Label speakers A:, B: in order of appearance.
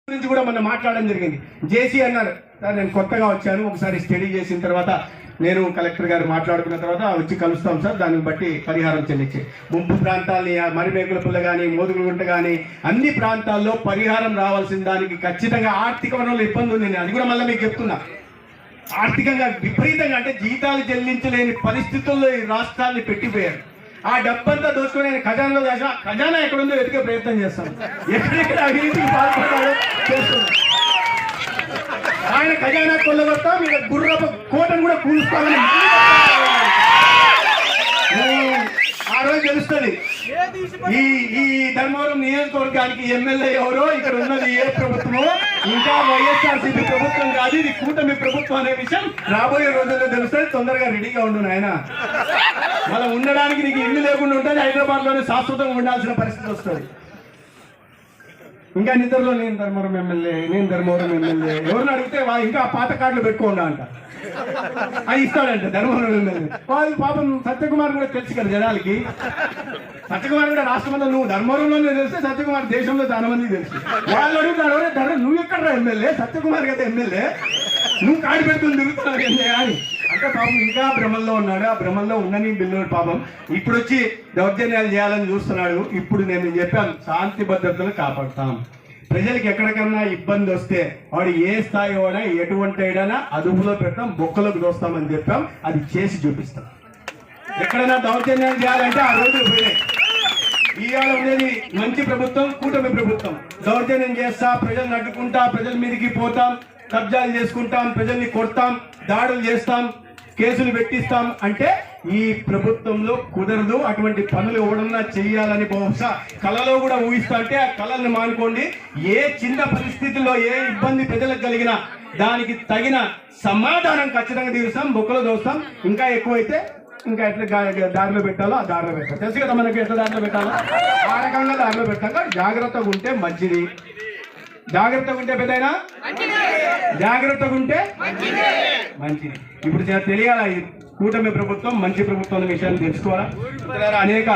A: గురించి కూడా మనం మాట్లాడడం జరిగింది. జేసీ అన్నారు సార్ నేను కొత్తగా వచ్చాను, ఒకసారి స్టడీ చేసిన తర్వాత నేను కలెక్టర్ గారు మాట్లాడుకున్న తర్వాత వచ్చి కలుస్తాం సార్, దాన్ని బట్టి పరిహారం చెల్లించే ముంపు ప్రాంతాలని మరిమేకులపుల్ల కానీ మోదుగుంట కానీ అన్ని ప్రాంతాల్లో పరిహారం రావాల్సిన దానికి ఖచ్చితంగా ఆర్థిక వనరుల ఇబ్బంది ఉంది. నేను అది కూడా మళ్ళీ మీకు చెప్తున్నా, ఆర్థికంగా విపరీతంగా అంటే జీతాలు చెల్లించలేని పరిస్థితుల్లో ఈ రాష్ట్రాన్ని పెట్టిపోయారు. ఆ డబ్బంతా దోచుకొని ఆయన ఖజానాలో దాచా, ఖజానా ఎక్కడుందో వెతికే ప్రయత్నం చేస్తాం, ఎక్కడెక్కడ అవినీతికి పాల్పడతాడో చేస్తున్నాం. ఆయన ఖజానా కొల్లగొడతాం, మీద గుర్రపు కోటను కూడా కూలుస్తామని ఆ రోజు తెలుస్తుంది. ఈ ధర్మవరం నియోజకవర్గానికి ఎమ్మెల్యే ఎవరో, ఇక్కడ ఉన్నది ఏ ప్రభుత్వమో, ఇంకా వైఎస్ఆర్సీపీ ప్రభుత్వం కాదు, ఇది కూటమి ప్రభుత్వం అనే విషయం రాబోయే రోజుల్లో తెలుస్తుంది. తొందరగా రెడీగా ఉండు నాయన, మళ్ళీ ఉండడానికి నీకు ఇల్లు లేకుండా ఉంటుంది, హైదరాబాద్ లోనే శాశ్వతంగా ఉండాల్సిన పరిస్థితి వస్తుంది. ఇంకా నిద్రలో నేను ధర్మవరం ఎమ్మెల్యే ఎవరిని అడిగితే ఇంకా పాత కార్డులు పెట్టుకోండా అంట, అది ఇస్తాడంట ధర్మవరం ఎమ్మెల్యే. వాళ్ళు పాపం సత్యకుమార్ కూడా తెలుసు కదా జనాలకి, సత్యకుమార్ కూడా రాష్ట్రంలో నువ్వు ధర్మవరంలోనే తెలిస్తే సత్యకుమార్ దేశంలో చాలా మంది తెలుసు. వాళ్ళు అడుగుతారు నువ్వు ఎక్కడ ఎమ్మెల్యే, సత్యకుమార్ కదా ఎమ్మెల్యే, నువ్వు కాడి పెట్టుకుని తిరుగుతున్నావు ఎమ్మెల్యే అని అంటే పాపం ఇంకా భ్రమంలో ఉన్నాడు. ఆ భ్రమంలో ఉండని బిల్లుడు పాపం ఇప్పుడు వచ్చి దౌర్జన్యాలు చేయాలని చూస్తున్నాడు. ఇప్పుడు నేను చెప్పాను, శాంతి భద్రతలు కాపాడుతాం. ప్రజలకు ఎక్కడికన్నా ఇబ్బంది వస్తే వాడు ఏ స్థాయి వాడా ఎటువంటి అయినా అదుపులో పెడతాం, బొక్కలకు దోస్తామని చెప్పాం, అది చేసి చూపిస్తాం. ఎక్కడైనా దౌర్జన్యాలు చేయాలంటే ఆ రోజులు పోయినాయి. ఇవాళ ఉండేది మంచి ప్రభుత్వం, కూటమి ప్రభుత్వం. దౌర్జన్యం చేస్తా, ప్రజలను అడ్డుకుంటా, ప్రజల మీదకి పోతాం, కబ్జాలు చేసుకుంటాం, ప్రజల్ని కొడతాం, దాడులు చేస్తాం, కేసులు పెట్టిస్తాం అంటే ఈ ప్రభుత్వంలో కుదరదు. అటువంటి పనులు ఎవడన్నా చెయ్యాలని బహుశా కళలో కూడా ఊహిస్తా అంటే ఆ కళల్ని మానుకోండి. ఏ చిన్న పరిస్థితుల్లో ఏ ఇబ్బంది ప్రజలకు కలిగినా దానికి తగిన సమాధానం ఖచ్చితంగా తీరుస్తాం, బొక్కలో దోస్తాం. ఇంకా ఎక్కువైతే ఇంకా ఎట్లా దారిలో పెట్టాలో ఆ దారిలో పెట్టాలి. తెలుసు కదా మనకి ఎట్లా దారిలో పెట్టాలో, ఆ రకంగా దారిలో పెట్టాక జాగ్రత్తగా ఉంటే మంచిది. జాగ్రత్తగా ఉంటే పెద్దయినా జాగ్రత్తగా ఉంటే మంచిది. ఇప్పుడు తెలియాలా ఈ కూటమి ప్రభుత్వం మంచి ప్రభుత్వం అనే విషయాన్ని తెలుసుకోవాలా. అనేక